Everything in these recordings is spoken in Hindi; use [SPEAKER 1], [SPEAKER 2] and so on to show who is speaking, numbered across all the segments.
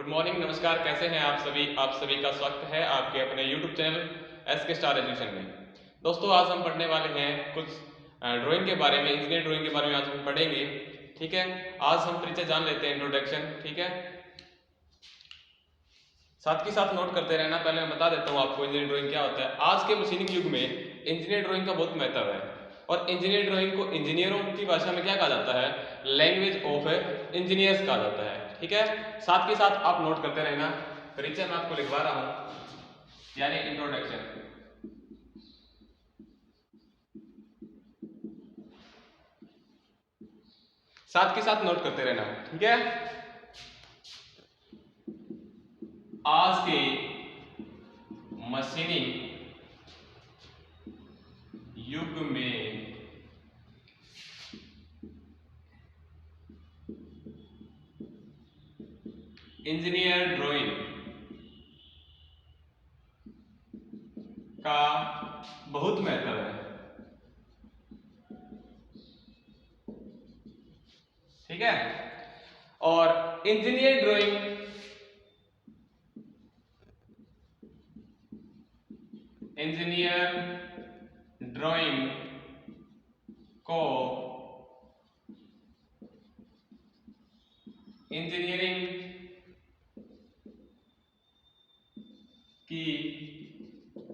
[SPEAKER 1] गुड मॉर्निंग, नमस्कार। कैसे हैं आप सभी? आप सभी का स्वागत है आपके अपने YouTube channel SK star education में। दोस्तों, आज हम पढ़ने वाले हैं कुछ ड्राइंग के बारे में, इंजीनियर ड्राइंग के बारे में आज हम पढ़ेंगे। ठीक है, आज हम परिचय जान लेते हैं, इंट्रोडक्शन। ठीक है, साथ के साथ नोट करते रहना। पहले मैं बता देता हूँ आपको इंजीनियर ड्राइंग क्या होता है। आज के मशीनिंग युग में इंजीनियर ड्राइंग का बहुत महत्व है और इंजीनियर ड्राइंग को इंजीनियरों की भाषा में क्या कहा जाता है? लैंग्वेज ऑफ इंजीनियर्स कहा जाता है। ठीक है, साथ के साथ आप नोट करते रहना। परिचय मैं आपको लिखवा रहा हूं, यानी इंट्रोडक्शन। साथ के साथ नोट करते रहना। ठीक है, आज के मशीनिंग युग में इंजीनियर ड्राइंग का बहुत महत्व है। ठीक है, और इंजीनियर ड्राइंग को इंजीनियरिंग की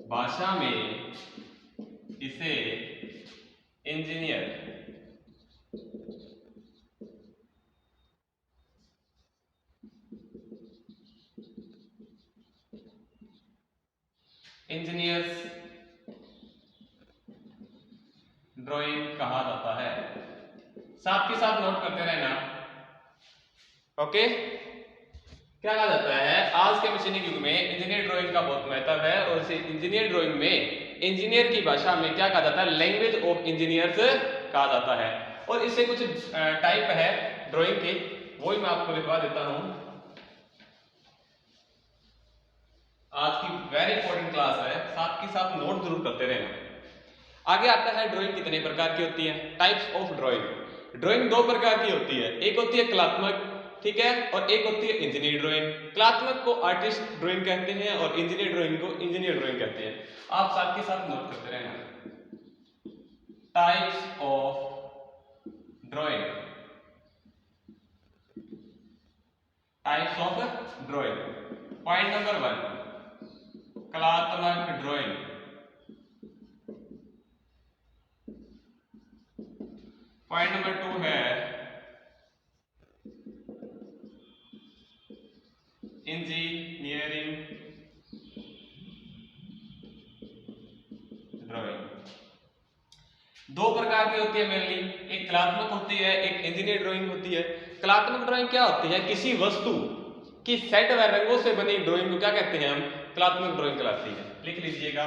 [SPEAKER 1] भाषा में इसे इंजीनियर्स ड्राइंग कहा जाता है। साथ के साथ नोट करते रहना। ओके, क्या कहा जाता है? आज के मशीनिंग युग में इंजीनियर ड्राइंग का बहुत महत्व है और इसे इंजीनियर ड्राइंग में इंजीनियर की भाषा में क्या कहा जाता है? लैंग्वेज ऑफ इंजीनियर्स कहा जाता है। और इससे कुछ टाइप है ड्राइंग के, वो ही मैं आपको लिखवा देता हूं। आज की वेरी इंपॉर्टेंट क्लास है, साथ के साथ नोट जरूर करते रहना। आगे आता है ड्राइंग कितने प्रकार की होती है, टाइप्स ऑफ ड्राइंग। ड्राइंग दो प्रकार की होती है, एक होती है कलात्मक, ठीक है, और एक होती है इंजीनियर ड्राइंग। कलात्मक को आर्टिस्ट ड्राइंग कहते हैं और इंजीनियर ड्राइंग को इंजीनियर ड्राइंग कहते हैं। आप साथ के साथ नोट करते रहना। Types of drawing, types of drawing. Point number 1, कलात्मक ड्राइंग। पॉइंट नंबर 2 है इंजीनियरिंग ड्राइंग। दो प्रकार की होती है मेनली, एक कलात्मक होती है, एक इंजीनियर ड्राइंग होती है। कलात्मक ड्राइंग क्या होती है? किसी वस्तु की सेट व रंगों से बनी ड्राइंग को क्या कहते हैं? हम कलात्मक ड्राइंग कहलाती है। लिख लीजिएगा,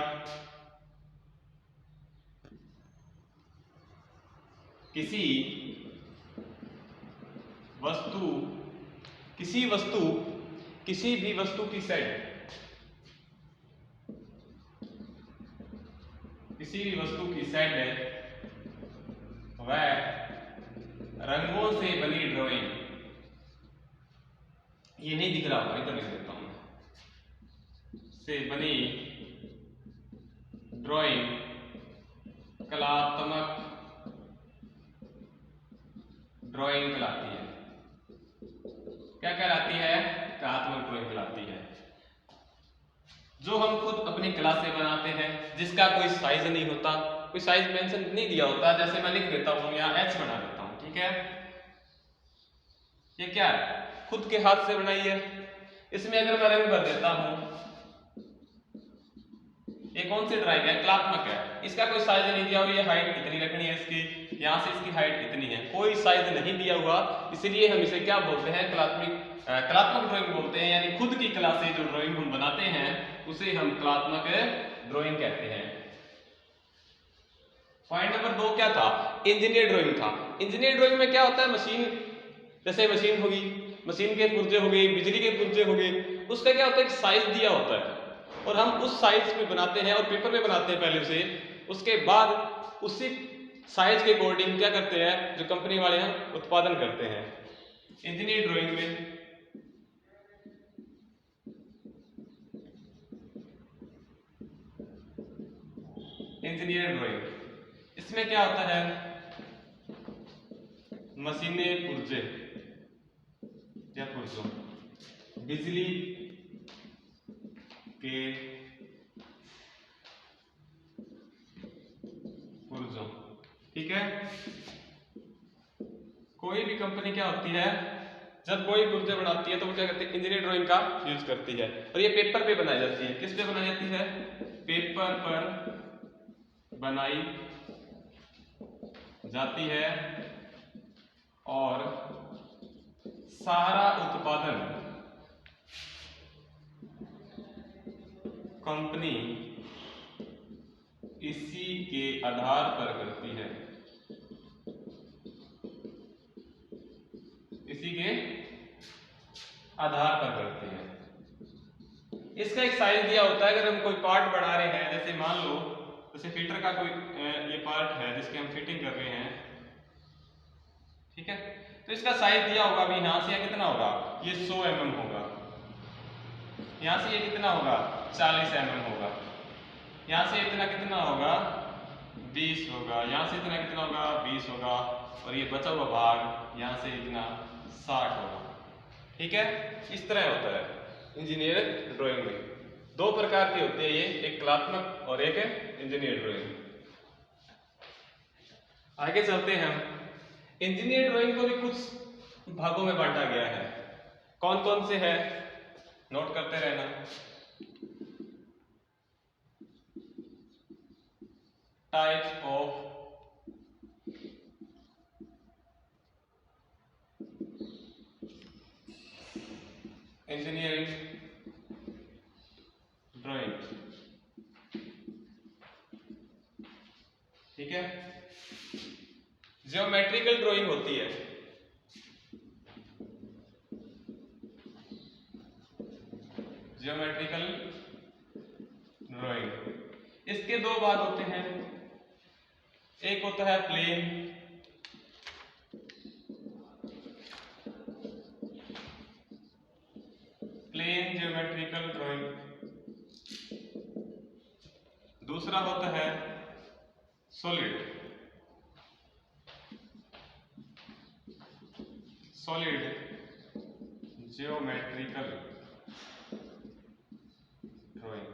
[SPEAKER 1] किसी भी वस्तु की सेट, वह रंगों से बनी ड्राइंग। ये नहीं दिख रहा होगा, इधर लिख देता हूं, से बनी ड्राइंग कलात्मक ड्राइंग कहलाती है। क्या कहलाती है? कलात्मक ड्राइंग कहलाती है। जो हम खुद अपनी क्लास से बनाते हैं, जिसका कोई साइज नहीं होता, कोई साइज मेंशन नहीं दिया होता। जैसे मैं लिख देता हूं, यहाँ H बना देता हूं, ठीक है। ये क्या है? खुद के हाथ से बनाई है। इसमें अगर मैं रंग भर देता हूं, ये कौन सी ड्राइंग है? कलात्मक है। इसका कोई साइज नहीं दिया हुआ, ये हाइट इतनी रखनी है इसकी, यहां से इसकी हाइट इतनी है, कोई साइज नहीं दिया हुआ। इसलिए हम इसे क्या बोलते हैं? कलात्मक ड्राइंग बोलते हैं। यानी खुद की कला से जो ड्राइंग हम बनाते हैं उसे हम कलात्मक ड्राइंग कहते हैं। पॉइंट नंबर 2 क्या था? इंजीनियर ड्राइंग था। इंजीनियर ड्राइंग में क्या होता है? मशीन, जैसे मशीन होगी, मशीन के पुर्जे हो गए, बिजली के पुर्जे हो गए, उसका क्या होता है? एक साइज दिया होता है और हम उस साइज में बनाते हैं और पेपर में बनाते हैं पहले से। उसके बाद उसी साइज के अकॉर्डिंग क्या करते हैं? जो कंपनी वाले हैं उत्पादन करते हैं। इंजीनियर ड्राइंग में इंजीनियर ड्राइंग। इसमें क्या होता है, मशीनें, पुर्जे या पुर्जों, बिजली के पुर्जों, ठीक है। कोई भी कंपनी क्या होती है, जब कोई पुर्जे बनाती है तो वो क्या करती है, इंजीनियर ड्राइंग का यूज करती है। और ये पेपर पे बनाई जाती है। किस पे बनाई जाती है, पेपर पर बनाई जाती है और सारा उत्पादन कंपनी इसी के आधार पर करती है, इसी के आधार पर करती है। इसका एक साइज दिया होता है। अगर हम कोई पार्ट बना रहे हैं, जैसे मान लो जैसे फीटर का कोई ये पार्ट है जिसकी हम फिटिंग कर रहे हैं, ठीक है, तो इसका साइज दिया होगा। अभी यहां से कितना होगा, ये 100 mm होगा, यहां से ये कितना होगा, 40 mm होगा, यहां से इतना कितना होगा, 20 होगा, यहां से इतना कितना होगा, 20 होगा, और ये बचा हुआ भाग यहां से इतना 60 होगा, ठीक है। इस तरह होता है इंजीनियर ड्राइंग में। दो प्रकार की होती है ये, एक कलात्मक और एक है इंजीनियर ड्राइंग। आगे चलते हैं हम। इंजीनियर ड्राइंग को भी कुछ भागों में बांटा गया है। कौन कौन से है, नोट करते रहना। टाइप्स ऑफ इंजीनियरिंग ड्राइंग, ठीक है। ज्योमेट्रिकल ड्राइंग होती है, ज्योमेट्रिकल ड्राइंग। इसके दो भाग होते हैं, एक होता है प्लेन, प्लेन ज्योमेट्रिकल ड्राइंग, दूसरा होता है सॉलिड, सॉलिड ज्योमेट्रिकल ड्राइंग।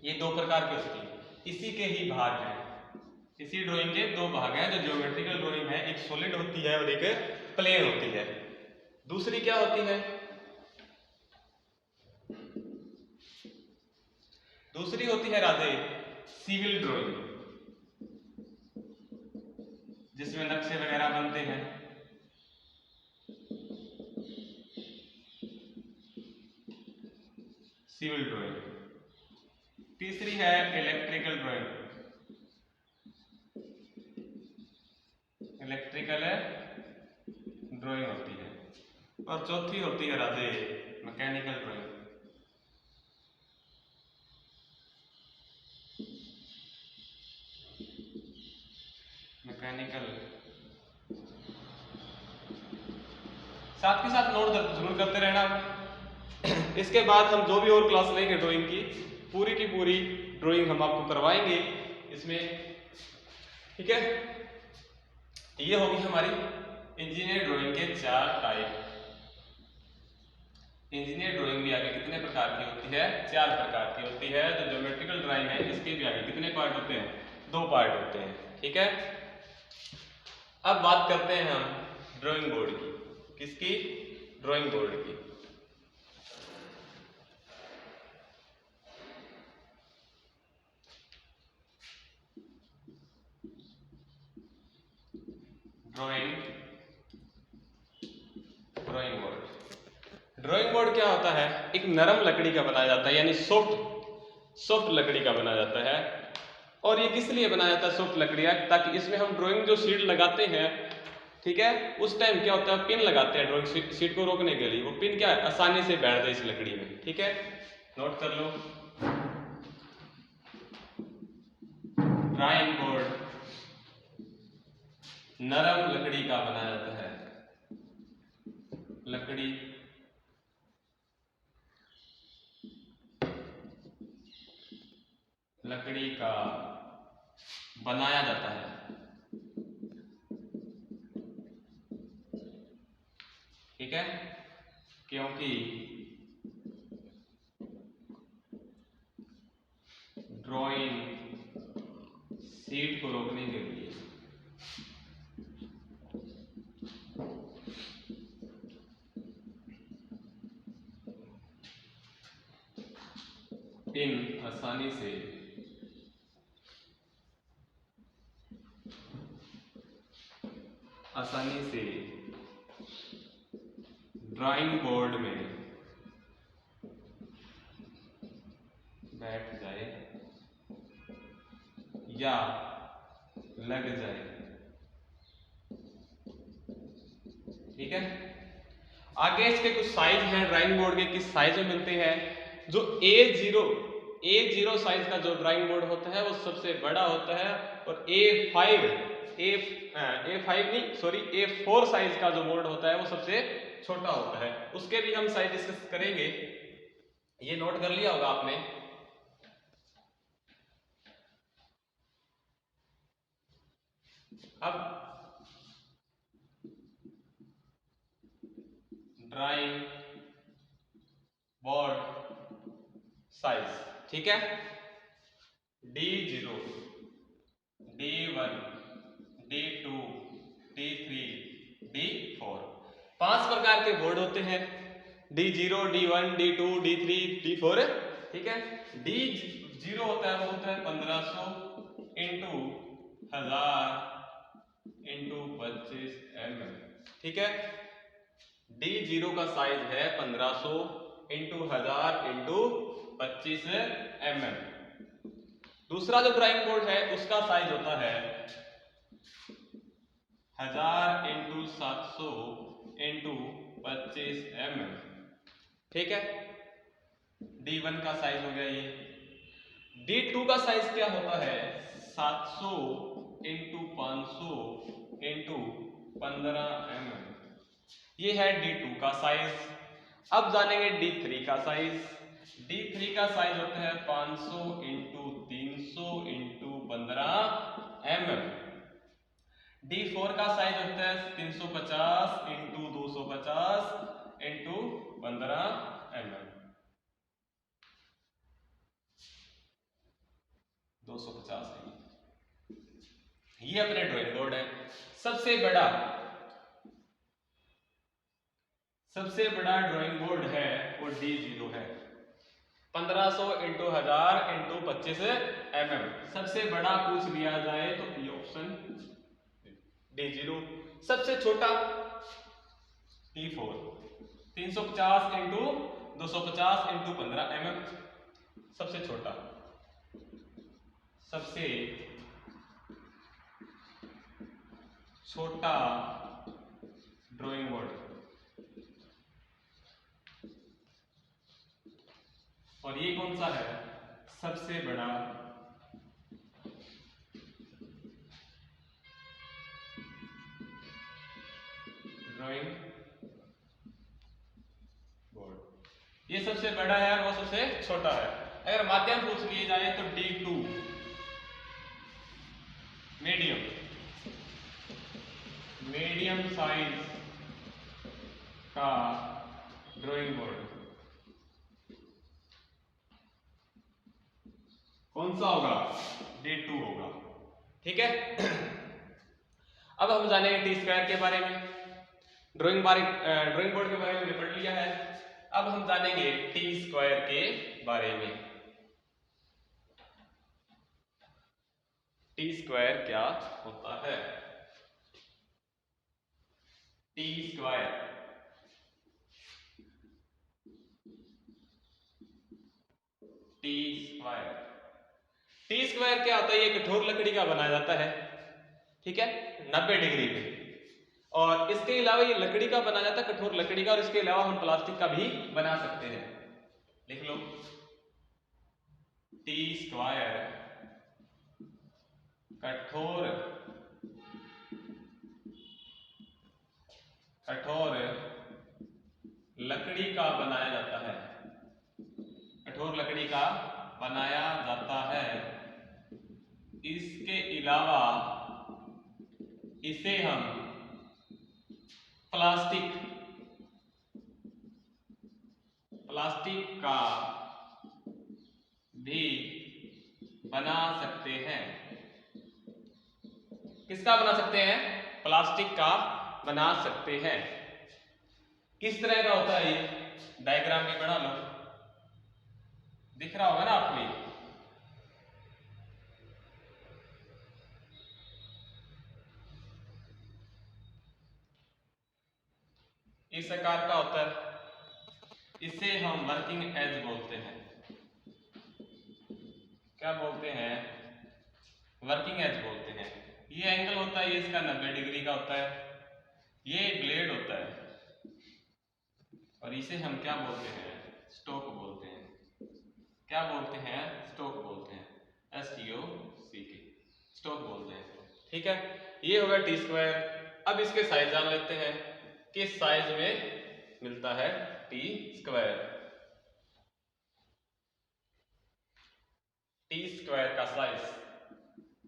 [SPEAKER 1] ये दो प्रकार की होती है, इसी के ही भाग हैं। इसी ड्राइंग के दो भाग हैं जो ज्योमेट्रिकल ड्राइंग है, एक सॉलिड होती है और एक प्लेन होती है। दूसरी क्या होती है, दूसरी होती है राधे सिविल ड्राइंग, जिसमें नक्शे वगैरह बनते हैं। Civil drawing. तीसरी है इलेक्ट्रिकल ड्राइंग, इलेक्ट्रिकल ड्राइंग होती है। और चौथी होती है राधे मैकेनिकल ड्राइंग। मैकेनिकल, साथ के साथ नोट जरूर करते रहना। इसके बाद हम जो भी और क्लास लेंगे ड्राइंग की पूरी ड्राइंग हम आपको करवाएंगे इसमें, ठीक है। ये होगी हमारी इंजीनियर ड्राइंग के 4 टाइप। इंजीनियर ड्राइंग भी आगे कितने प्रकार की होती है, 4 प्रकार की होती है। जो ज्योमेट्रिकल ड्राइंग है इसके भी आगे कितने पार्ट होते हैं, 2 पार्ट होते हैं, ठीक है। अब बात करते हैं हम ड्राइंग बोर्ड की। किसकी, ड्राइंग बोर्ड की। ड्राइंग बोर्ड, ड्राइंग बोर्ड क्या होता है, एक नरम लकड़ी का बनाया जाता है, यानी सॉफ्ट लकड़ी का बनाया जाता है। और ये किस लिए बनाया जाता है सॉफ्ट लकड़ियां, ताकि इसमें हम ड्राइंग जो शीट लगाते हैं, ठीक है, उस टाइम क्या होता है, पिन लगाते हैं ड्राइंग शीट को रोकने के लिए। वो पिन क्या है, आसानी से बैठ जाए इस लकड़ी में, ठीक है, नोट कर लो। ड्राइंग बोर्ड नरम लकड़ी का बनाया जाता है, लकड़ी लकड़ी का बनाया जाता है। ठीक है, क्योंकि ड्राइंग शीट को रोकने के लिए पिन आसानी से ड्राइंग बोर्ड में बैठ जाए या लग जाए। ठीक है, आगे इसके कुछ साइज हैं ड्राइंग बोर्ड के, किस साइज में मिलते हैं। जो A0 साइज का जो ड्राइंग बोर्ड होता है वो सबसे बड़ा होता है, और A4 साइज का जो बोर्ड होता है वो सबसे छोटा होता है। उसके भी हम साइज डिस्कस करेंगे, ये नोट कर लिया होगा आपने। अब ड्राइंग बोर्ड साइज, ठीक है, D0, D1, D2, D3, D4, 5 प्रकार के बोर्ड होते हैं। D0, D1, D2, D3, D4। ठीक है, D0 होता है वो होता है 1500 इंटू 1000 इंटू 25 mm। ठीक है, D0 का साइज है 1500 इंटू 1000 इंटू 25 mm। दूसरा जो ड्राइंग बोर्ड है उसका साइज होता है 1000 इंटू 700 इंटू 25 mm। ठीक है, D1 का साइज हो गया ये। D2 का साइज क्या होता है 700 इंटू 500 इंटू 15 mm। ये है D2 का साइज। अब जानेंगे D3 का साइज। D3 का साइज होता है 500 इंटू 300 इंटू 15 mm। D4 का साइज होता है 350 इंटू 250 इंटू 15 mm। 250 mm। ये अपने ड्राइंग बोर्ड है। सबसे बड़ा ड्राइंग बोर्ड है वो D0 है, 1500 इंटू 1000 इंटू 25 mm। सबसे बड़ा पूछ लिया जाए तो ये ऑप्शन D0। सबसे छोटा D4, 350 इंटू 250 इंटू 15 mm। सबसे छोटा ड्राइंग बोर्ड। और ये कौन सा है सबसे बड़ा ड्राइंग बोर्ड। ये सबसे बड़ा है और वो सबसे छोटा है। अगर माध्यम पूछ लिए जाए तो D2 मीडियम साइज का ड्राइंग बोर्ड कौन सा होगा D2 होगा। ठीक है, अब हम जानेंगे टी स्क्वायर के बारे में। ड्राइंग बोर्ड के बारे में पढ़ लिया है, अब हम जानेंगे टी स्क्वायर के बारे में। टी स्क्वायर क्या होता है। टी स्क्वायर क्या होता है, ये कठोर लकड़ी का बनाया जाता है। ठीक है, 90 डिग्री पे, और इसके अलावा ये लकड़ी का बनाया जाता है, कठोर लकड़ी का, और इसके अलावा हम प्लास्टिक का भी बना सकते हैं। लिख लो, टी स्क्वायर कठोर लकड़ी का बनाया जाता है। कठोर लकड़ी का बनाया जाता है इसके अलावा इसे हम प्लास्टिक का भी बना सकते हैं। किसका बना सकते हैं? प्लास्टिक का बना सकते हैं। किस तरह का होता है ये? डायग्राम भी बना लो, दिख रहा होगा ना आपको ये। इस आकार का होता है, इसे हम वर्किंग एज बोलते हैं। क्या बोलते हैं? वर्किंग एज बोलते हैं। ये एंगल होता है, ये इसका 90 डिग्री का होता है। ये ब्लेड होता है और इसे हम क्या बोलते हैं? स्टोक बोलते हैं। क्या बोलते हैं? स्टोक बोलते हैं। STOCK, स्टोक बोलते हैं। ठीक है, ये होगा टी स्क्वायर। अब इसके साइज जान लेते हैं, किस साइज में मिलता है टी स्क्वायर। टी स्क्वायर का साइज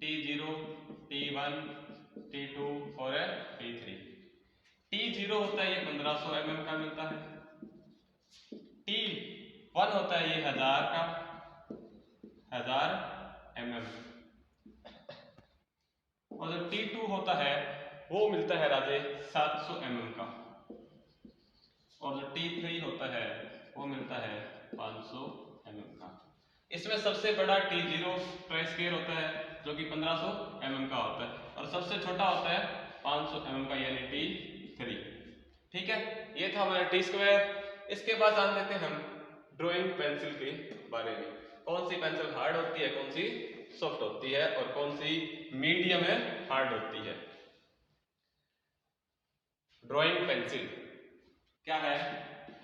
[SPEAKER 1] T0, T1, T2 और T3। T0 होता है ये 1500 mm का मिलता है। T1 होता है ये 1000 का, 1000 mm। और जो T2 होता है वो मिलता है राजे 700 mm का। और जो T3 होता है वो मिलता है 500 mm का। इसमें सबसे बड़ा T0 ट्राई स्क्वायर होता है जो कि 1500 mm का होता है, और सबसे छोटा होता है 500 mm का, यानी T3। ठीक है, ये था हमारा टी स्क्वायर। इसके बाद जान लेते हैं हम ड्राइंग पेंसिल के बारे में। कौन सी पेंसिल हार्ड होती है, कौन सी सॉफ्ट होती है, और कौन सी मीडियम है हार्ड होती है। ड्राइंग पेंसिल क्या है?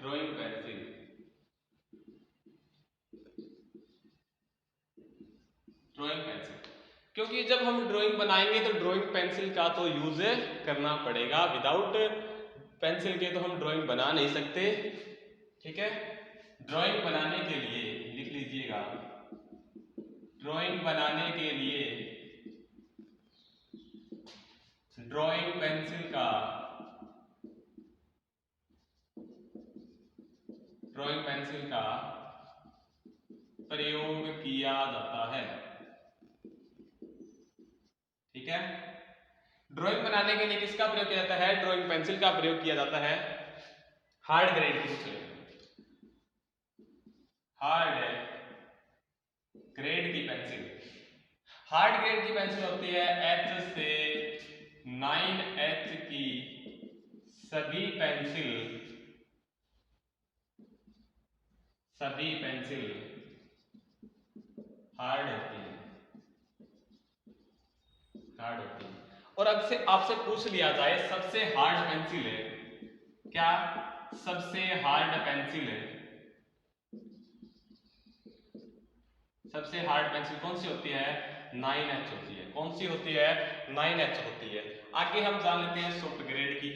[SPEAKER 1] ड्राइंग पेंसिल क्योंकि जब हम ड्राइंग बनाएंगे तो ड्राइंग पेंसिल का तो यूज करना पड़ेगा। विदाउट पेंसिल के तो हम ड्राइंग बना नहीं सकते। ठीक है, ड्राइंग बनाने के लिए लिख लीजिएगा, ड्राइंग बनाने के लिए ड्राइंग पेंसिल का प्रयोग किया जाता है। ठीक है, ड्राइंग बनाने के लिए किसका प्रयोग किया जाता है? ड्राइंग पेंसिल का प्रयोग किया जाता है। हार्ड ग्रेड की, हार्ड ग्रेड की पेंसिल, हार्ड ग्रेड की पेंसिल होती है H से 9H की सभी पेंसिल हार्ड होती है, हार्ड होती है। और अब से आपसे पूछ लिया जाए सबसे हार्ड पेंसिल है क्या? सबसे हार्ड पेंसिल है, सबसे हार्ड पेंसिल कौन सी होती है? 9H होती है। कौन सी होती है? 9H होती है। आगे हम जान लेते हैं सॉफ्ट ग्रेड की।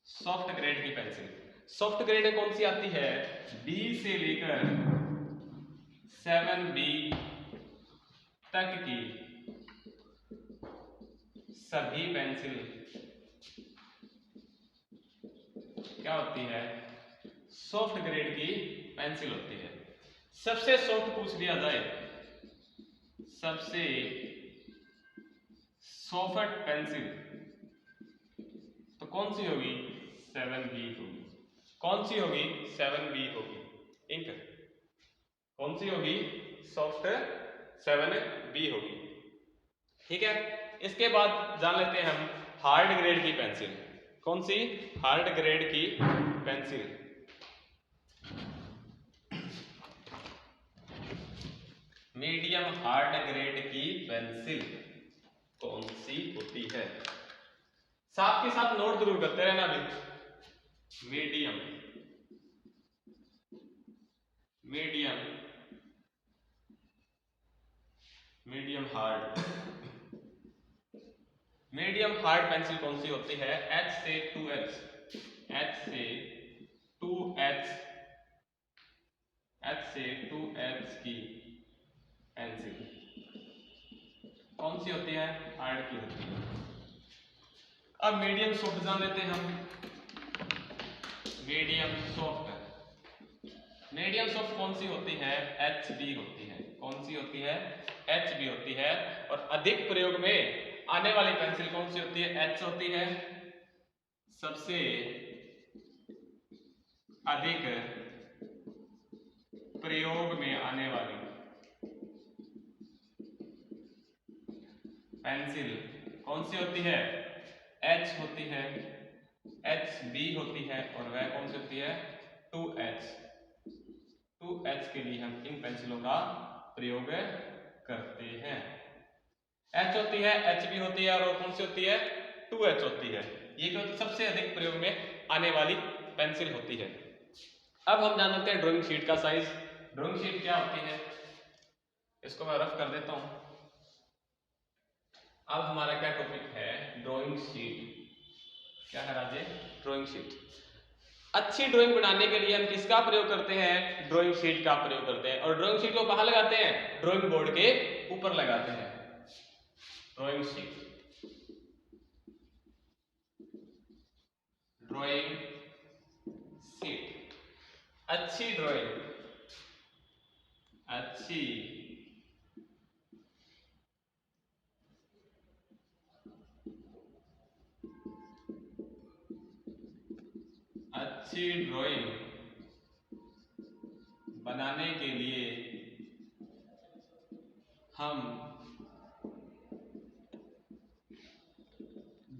[SPEAKER 1] सॉफ्ट ग्रेड की पेंसिल, सॉफ्ट ग्रेड कौन सी आती है? B से लेकर 7B तक की सभी पेंसिल क्या होती है? सॉफ्ट ग्रेड की पेंसिल होती है। सबसे सॉफ्ट पूछ लिया जाए, सबसे सॉफ्ट पेंसिल तो कौन सी होगी? 7B होगी। कौन सी होगी? 7B होगी। इंक कौन सी होगी? सॉफ्ट 7B होगी। ठीक है, इसके बाद जान लेते हैं हम हार्ड ग्रेड की पेंसिल। कौन सी? हार्ड ग्रेड की पेंसिल। मीडियम हार्ड ग्रेड की पेंसिल कौन सी होती है? साथ के साथ नोट जरूर करते रहना भी। Medium, medium, medium hard, medium hard pencil कौन सी होती है? H से 2H, H से 2H H से 2H की पेंसिल कौन सी होती है? हार्ड की होती है। अब मीडियम सॉफ्ट जान लेते हैं हम। मीडियम सॉफ्ट कौन सी होती है? HB होती है। कौन सी होती है? HB होती है। और अधिक प्रयोग में आने वाली पेंसिल कौन सी होती है? H होती है। सबसे अधिक प्रयोग में आने वाली पेंसिल कौन सी होती है? H होती है। HB होती है। और वह कौन सी होती है? 2H के लिए हम इन पेंसिलों का प्रयोग करते हैं। H होती है, HB होती है और कौन सी होती है? 2H होती है। ये क्या होती है? सबसे अधिक प्रयोग में आने वाली पेंसिल होती है। अब हम जान लेते हैं ड्राइंग शीट का साइज। ड्राइंग शीट क्या होती है? इसको मैं रफ कर देता हूं। अब हमारा क्या टॉपिक है? Drawing sheet. क्या है राजे? Drawing sheet. अच्छी ड्राइंग बनाने के लिए हम किसका प्रयोग करते हैं? ड्राइंग शीट का प्रयोग करते हैं। और ड्राइंग शीट को कहां लगाते हैं? ड्राइंग बोर्ड के ऊपर लगाते हैं। Drawing sheet, drawing sheet. अच्छी ड्राइंग, अच्छी ड्राइंग बनाने के लिए हम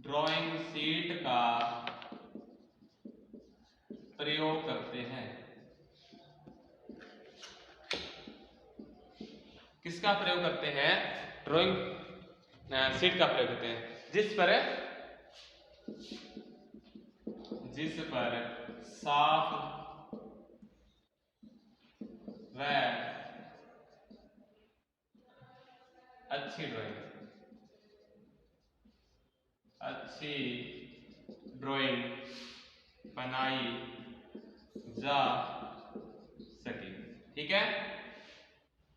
[SPEAKER 1] ड्राइंग शीट का प्रयोग करते हैं। किसका प्रयोग करते हैं? ड्राइंग शीट का प्रयोग करते हैं। जिस पर साफ व अच्छी ड्राइंग बनाई जा सके। ठीक है,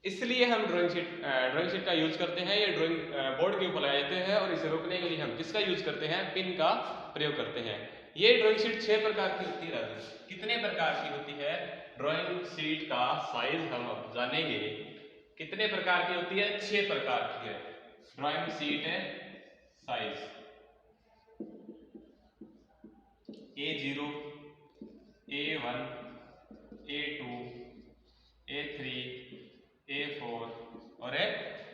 [SPEAKER 1] इसलिए हम ड्राइंग शीट का यूज करते हैं। ये ड्राइंग बोर्ड के ऊपर लगाए जाते हैं और इसे रोकने के लिए हम किसका यूज करते हैं? पिन का प्रयोग करते हैं। ये ड्राइंग शीट 6 प्रकार की होती है। कितने प्रकार की होती है? ड्राइंग शीट का साइज हम अब जानेंगे। कितने प्रकार की होती है? 6 प्रकार की है drawing sheet size. A0, A1, A2, A3, A4 और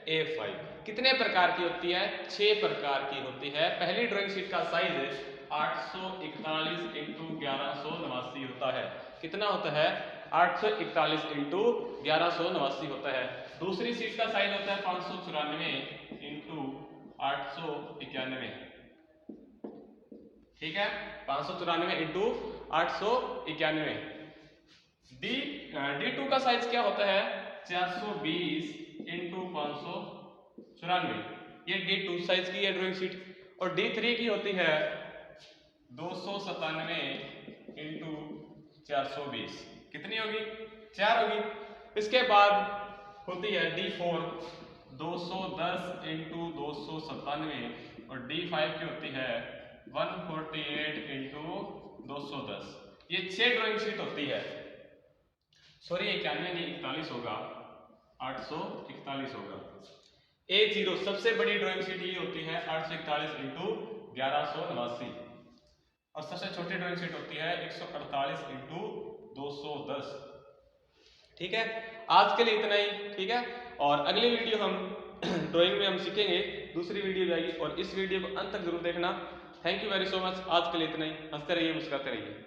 [SPEAKER 1] A5। कितने प्रकार की होती है? 6 प्रकार की होती है। पहली ड्राइंग शीट का साइज 841 × 1189 होता है। कितना होता है? 841 × 1189 होता है। दूसरी शीट का साइज होता है 594 × 891। ठीक है, 594 × 891। D2 का साइज क्या होता है? 420 × 594। ये D2 साइज की है ड्राइंग शीट। और D3 की होती है 297 × 420। कितनी होगी? 4 होगी। इसके बाद होती है D4 210 × 297 और D5 की होती है 148 × 210। ये 6 ड्राइंग शीट होती है। सॉरी 91 नहीं 41 होगा, 841 होगा। A0 सबसे बड़ी ड्राइंग शीट ये होती है 841 × 1189 और सबसे छोटी ड्राइंग शीट होती है 148 × 210। ठीक है, आज के लिए इतना ही। ठीक है, और अगली वीडियो हम ड्राइंग में हम सीखेंगे, दूसरी वीडियो जाएगी और इस वीडियो को अंत तक जरूर देखना। Thank you very so much. आज के लिए इतना ही। हंसते रहिए, मुस्कुराते रहिए।